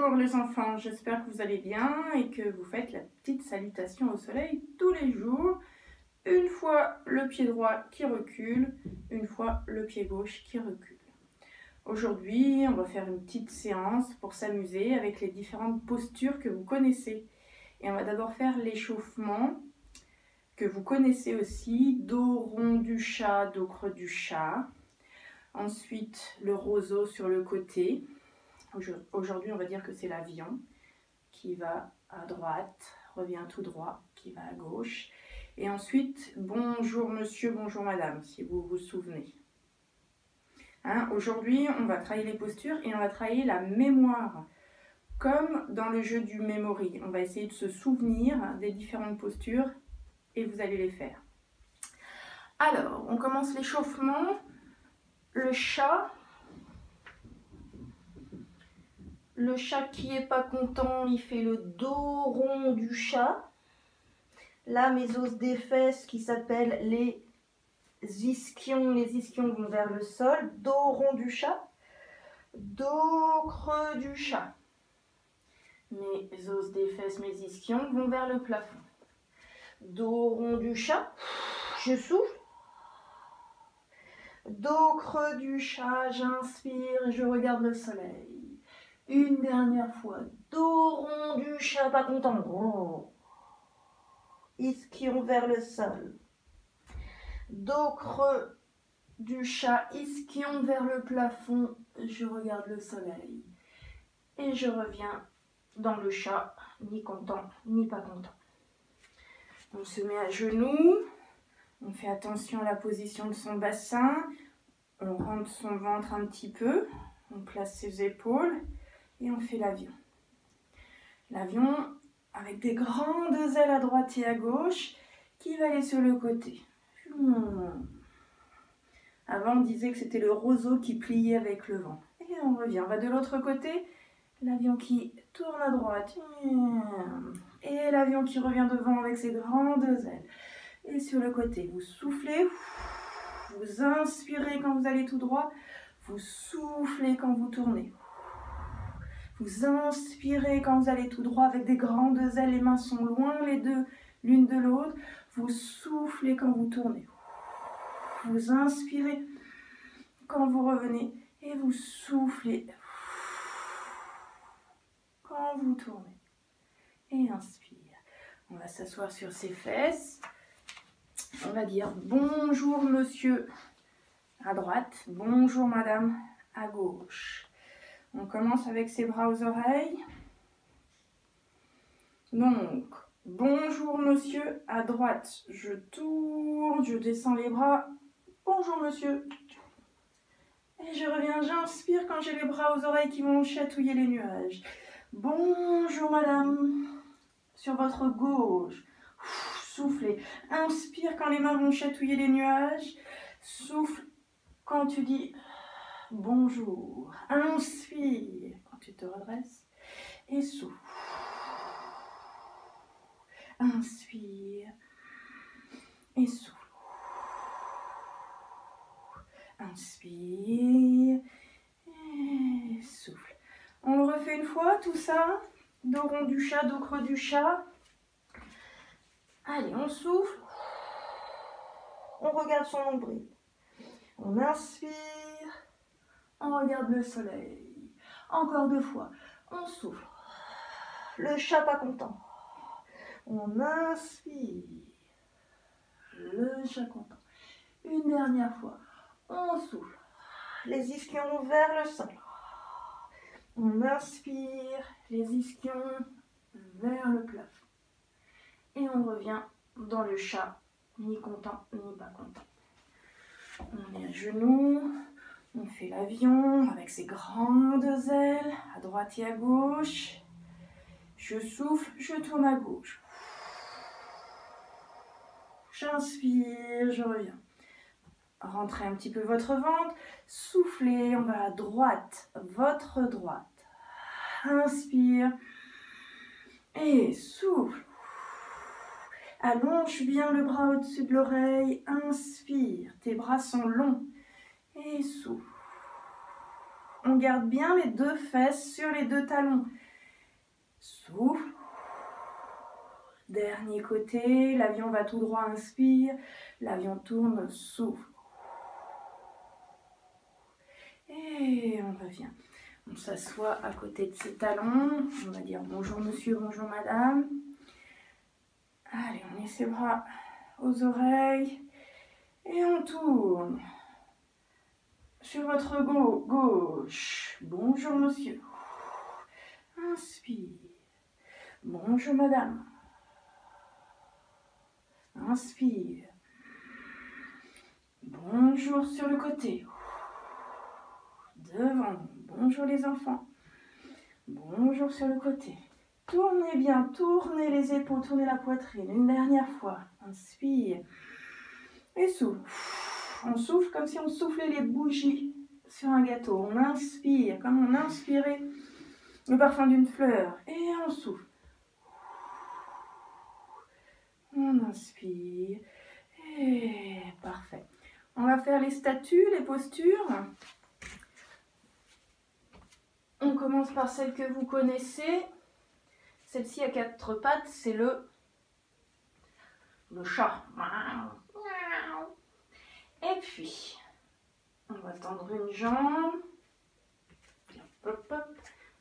Bonjour les enfants, j'espère que vous allez bien et que vous faites la petite salutation au soleil tous les jours. Une fois le pied droit qui recule, une fois le pied gauche qui recule. Aujourd'hui, on va faire une petite séance pour s'amuser avec les différentes postures que vous connaissez. Et on va d'abord faire l'échauffement que vous connaissez aussi, dos rond du chat, dos creux du chat. Ensuite, le roseau sur le côté. Aujourd'hui, on va dire que c'est l'avion qui va à droite, revient tout droit, qui va à gauche. Et ensuite, bonjour monsieur, bonjour madame, si vous vous souvenez. Aujourd'hui, on va travailler les postures et on va travailler la mémoire. Comme dans le jeu du memory, on va essayer de se souvenir des différentes postures et vous allez les faire. Alors, on commence l'échauffement. Le chat qui n'est pas content, il fait le dos rond du chat. Là, mes os des fesses qui s'appellent les ischions vont vers le sol. Dos rond du chat, dos creux du chat. Mes os des fesses, mes ischions vont vers le plafond. Dos rond du chat, je souffle. Dos creux du chat, j'inspire et je regarde le soleil. Une dernière fois, dos rond du chat, pas content. Oh. Ischion vers le sol. Dos creux du chat, ischion vers le plafond. Je regarde le soleil. Et je reviens dans le chat, ni content, ni pas content. On se met à genoux. On fait attention à la position de son bassin. On rentre son ventre un petit peu. On place ses épaules. Et on fait l'avion. L'avion avec des grandes ailes à droite et à gauche qui va aller sur le côté. Avant, on disait que c'était le roseau qui pliait avec le vent. Et on revient. On va de l'autre côté. L'avion qui tourne à droite. Et l'avion qui revient devant avec ses grandes ailes. Et sur le côté, vous soufflez. Vous inspirez quand vous allez tout droit. Vous soufflez quand vous tournez. Vous inspirez quand vous allez tout droit avec des grandes ailes, les mains sont loin les deux l'une de l'autre. Vous soufflez quand vous tournez. Vous inspirez quand vous revenez et vous soufflez quand vous tournez. Et inspire. On va s'asseoir sur ses fesses. On va dire bonjour monsieur à droite, bonjour madame à gauche. On commence avec ses bras aux oreilles. Donc, bonjour monsieur, à droite, je tourne, je descends les bras. Bonjour monsieur. Et je reviens, j'inspire quand j'ai les bras aux oreilles qui vont chatouiller les nuages. Bonjour madame, sur votre gauche. Soufflez. Inspire quand les mains vont chatouiller les nuages. Souffle quand tu dis bonjour. Inspire quand tu te redresses. Et souffle. Inspire. Et souffle. Inspire. Et souffle. On le refait une fois, tout ça. Dos rond du chat, dos creux du chat. Allez, on souffle. On regarde son nombril. On inspire. On regarde le soleil. Encore deux fois. On souffle. Le chat pas content. On inspire. Le chat content. Une dernière fois. On souffle. Les ischions vers le sol. On inspire. Les ischions vers le plafond. Et on revient dans le chat. Ni content, ni pas content. On est à genoux. On fait l'avion avec ses grandes ailes, à droite et à gauche. Je souffle, je tourne à gauche. J'inspire, je reviens. Rentrez un petit peu votre ventre. Soufflez, on va à droite, votre droite. Inspire. Et souffle. Allonge bien le bras au-dessus de l'oreille. Inspire, tes bras sont longs. Et souffle. On garde bien les deux fesses sur les deux talons. Souffle. Dernier côté, l'avion va tout droit, inspire. L'avion tourne, souffle. Et on revient. On s'assoit à côté de ses talons. On va dire bonjour monsieur, bonjour madame. Allez, on met ses bras aux oreilles. Et on tourne. Sur votre gauche. Bonjour monsieur. Inspire. Bonjour madame. Inspire. Bonjour sur le côté. Devant. Bonjour les enfants. Bonjour sur le côté. Tournez bien, tournez les épaules, tournez la poitrine. Une dernière fois. Inspire. Et souffle. On souffle comme si on soufflait les bougies sur un gâteau. On inspire comme on inspirait le parfum d'une fleur. Et on souffle. On inspire. Et parfait. On va faire les statues, les postures. On commence par celle que vous connaissez. Celle-ci à 4 pattes, c'est le chat. Et puis, on va tendre une jambe. Hop, hop.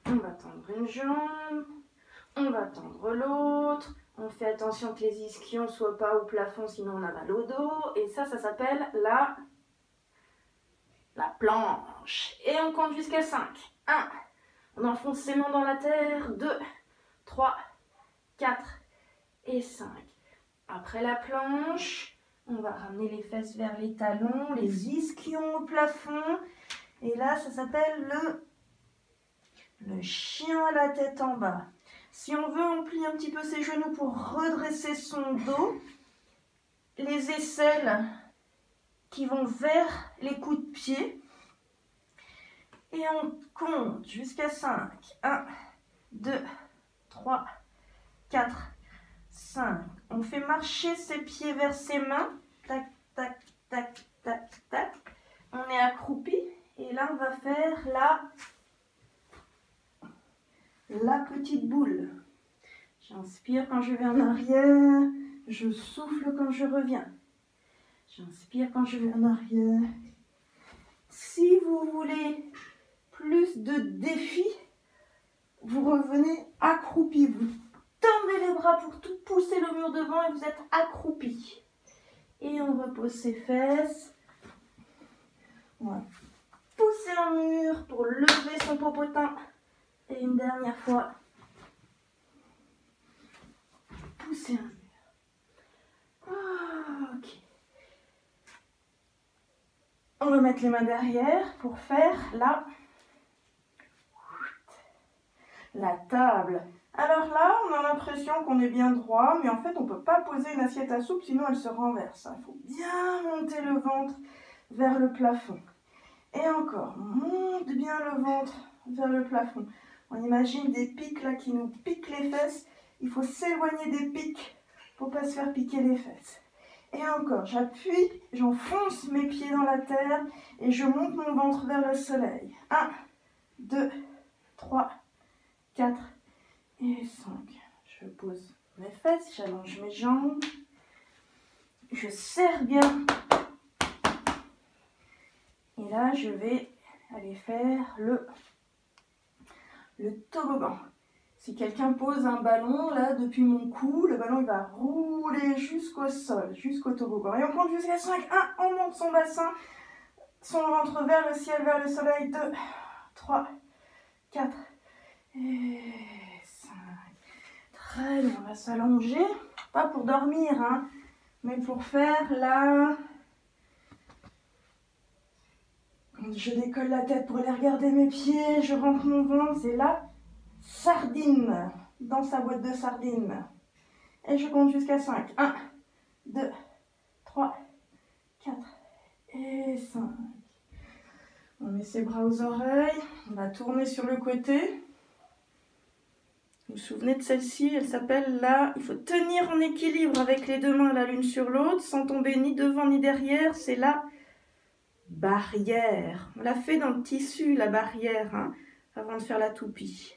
On va tendre une jambe. On va tendre l'autre. On fait attention que les ischions ne soient pas au plafond, sinon on a mal au dos. Et ça s'appelle la planche. Et on compte jusqu'à 5. 1. On enfonce ses mains dans la terre. 2, 3, 4 et 5. Après la planche, on va ramener les fesses vers les talons, les ischions au plafond. Et là, ça s'appelle le chien à la tête en bas. Si on veut, on plie un petit peu ses genoux pour redresser son dos. Les aisselles qui vont vers les coups de pied. Et on compte jusqu'à 5. 1, 2, 3, 4, 5. On fait marcher ses pieds vers ses mains. Tac, tac, tac, tac, tac. On est accroupi. Et là, on va faire la petite boule. J'inspire quand je vais en arrière. Je souffle quand je reviens. J'inspire quand je vais en arrière. Si vous voulez plus de défis, vous revenez accroupi. Vous tendez les bras pour tout pousser le mur devant et vous êtes accroupi. Et on repose ses fesses. On va pousser un mur pour lever son popotin. Et une dernière fois, pousser un mur. Ok. On va mettre les mains derrière pour faire la table. Alors là, on a l'impression qu'on est bien droit, mais en fait, on ne peut pas poser une assiette à soupe, sinon elle se renverse. Il faut bien monter le ventre vers le plafond. Et encore, monte bien le ventre vers le plafond. On imagine des pics là qui nous piquent les fesses. Il faut s'éloigner des pics pour ne pas se faire piquer les fesses. Et encore, j'appuie, j'enfonce mes pieds dans la terre et je monte mon ventre vers le soleil. 1, 2, 3, 4 et 5. Je pose mes fesses, j'allonge mes jambes. Je serre bien. Et là, je vais aller faire le toboggan. Si quelqu'un pose un ballon, là, depuis mon cou, le ballon, il va rouler jusqu'au sol, jusqu'au toboggan. Et on compte jusqu'à 5. 1, on monte son bassin, son ventre vers le ciel, vers le soleil. 2, 3, 4 et 5. Très bien, on va s'allonger. Pas pour dormir, hein, mais pour faire la... Je décolle la tête pour aller regarder mes pieds, je rentre mon ventre, c'est la sardine dans sa boîte de sardines. Et je compte jusqu'à 5. 1, 2, 3, 4 et 5. On met ses bras aux oreilles, on va tourner sur le côté. Vous vous souvenez de celle-ci, elle s'appelle là, il faut tenir en équilibre avec les deux mains l'une sur l'autre, sans tomber ni devant ni derrière, c'est la barrière. On l'a fait dans le tissu, la barrière, hein, avant de faire la toupie.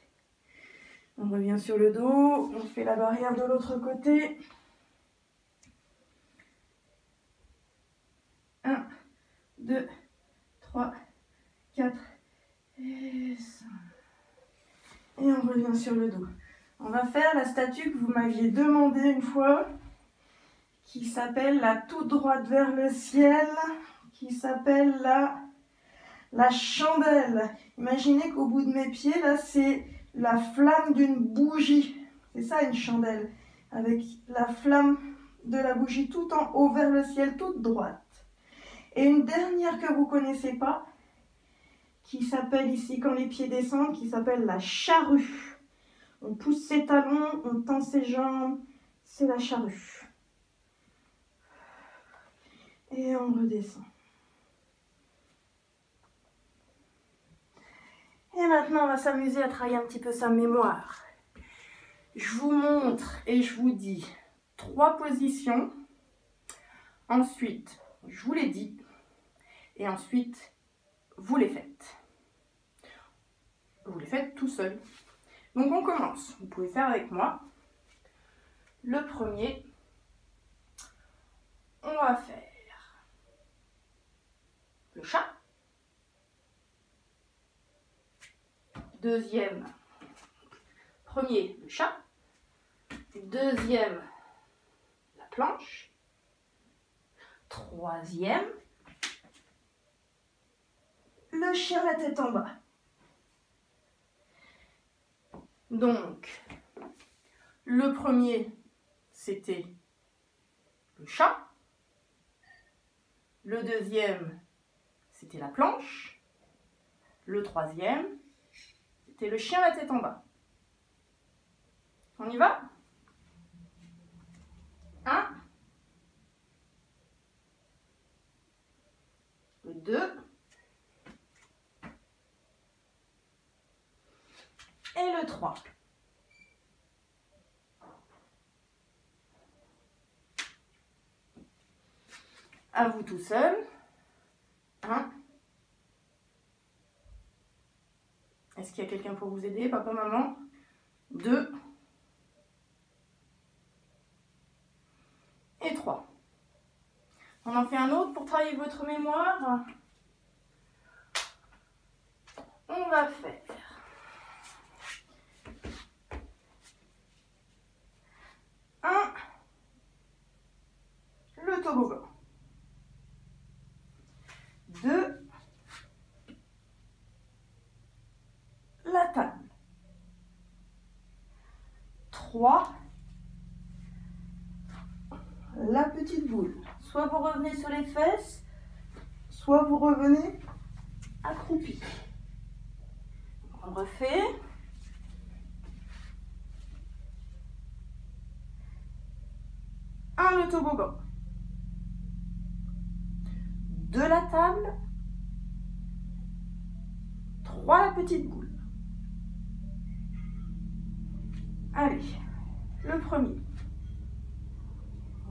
On revient sur le dos, on fait la barrière de l'autre côté. 1, 2, 3, 4 et 5. Et on revient sur le dos. On va faire la statue que vous m'aviez demandé une fois, qui s'appelle la toute droite vers le ciel, qui s'appelle la chandelle. Imaginez qu'au bout de mes pieds, là, c'est la flamme d'une bougie. C'est ça une chandelle, avec la flamme de la bougie tout en haut vers le ciel, toute droite. Et une dernière que vous ne connaissez pas, qui s'appelle ici, quand les pieds descendent, qui s'appelle la charrue. On pousse ses talons, on tend ses jambes, c'est la charrue. Et on redescend. Et maintenant, on va s'amuser à travailler un petit peu sa mémoire. Je vous montre et je vous dis 3 positions. Ensuite, je vous les dis. Et ensuite, vous les faites. Vous les faites tout seul. Donc on commence. Vous pouvez faire avec moi. Le premier, on va faire le chat. Deuxième, premier, le chat. Deuxième, la planche. Troisième, le chien la tête en bas. Donc, le premier, c'était le chat. Le deuxième, c'était la planche. Le troisième, c'était le chien la tête en bas. On y va? 1, le 2 et le 3. À vous tout seul. 1. Est-ce qu'il y a quelqu'un pour vous aider, papa, maman? 2. Et 3. On en fait un autre pour travailler votre mémoire. On va faire le toboggan. 2, la table. 3, la petite boule. Soit vous revenez sur les fesses, soit vous revenez accroupi. On refait. 1, le toboggan. 2, la table. 3, la petite boule. Allez, le premier.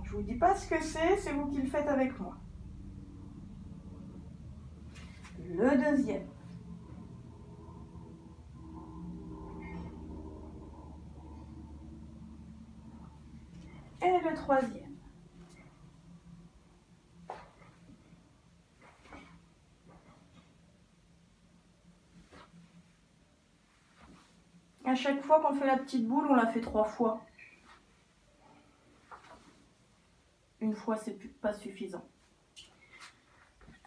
Je ne vous dis pas ce que c'est vous qui le faites avec moi. Le deuxième. Et le troisième. À chaque fois qu'on fait la petite boule, on la fait 3 fois. Une fois, c'est pas suffisant.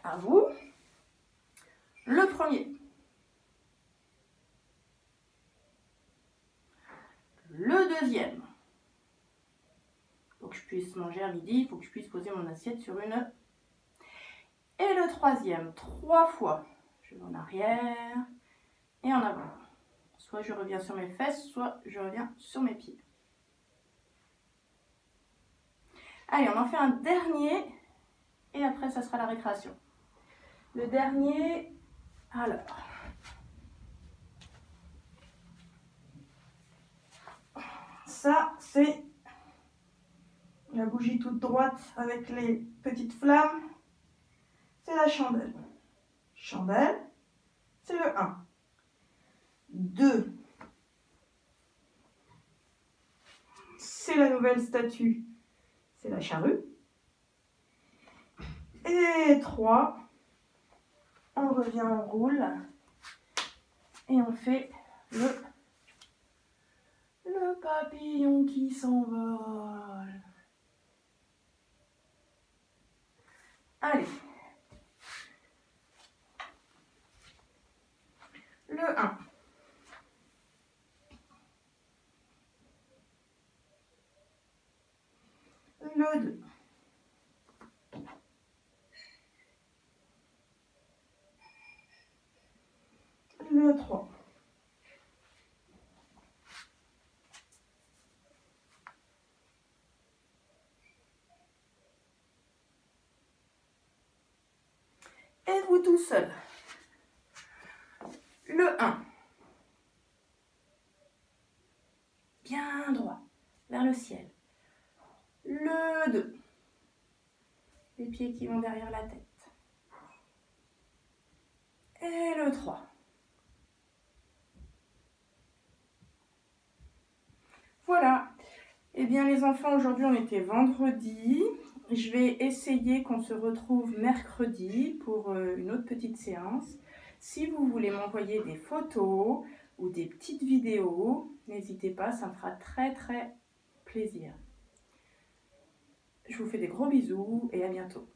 À vous. Le premier. Le deuxième. Pour que je puisse manger à midi, il faut que je puisse poser mon assiette sur une. Et le troisième, 3 fois. Je vais en arrière et en avant. Soit je reviens sur mes fesses, soit je reviens sur mes pieds. Allez, on en fait un dernier et après ça sera la récréation. Le dernier, alors. Ça, c'est la bougie toute droite avec les petites flammes. C'est la chandelle. Chandelle, c'est le 1. 2. Et la nouvelle statue, c'est la charrue. Et 3, on revient, on roule. Et on fait le papillon qui s'envole. Allez. Le 1. Le 2. Le 3. Et vous tout seul. Le 1. Bien droit, vers le ciel. Le 2. Les pieds qui vont derrière la tête. Et le 3. Voilà. Eh bien les enfants, aujourd'hui on était vendredi. Je vais essayer qu'on se retrouve mercredi pour une autre petite séance. Si vous voulez m'envoyer des photos ou des petites vidéos, n'hésitez pas, ça me fera très plaisir. Je vous fais des gros bisous et à bientôt.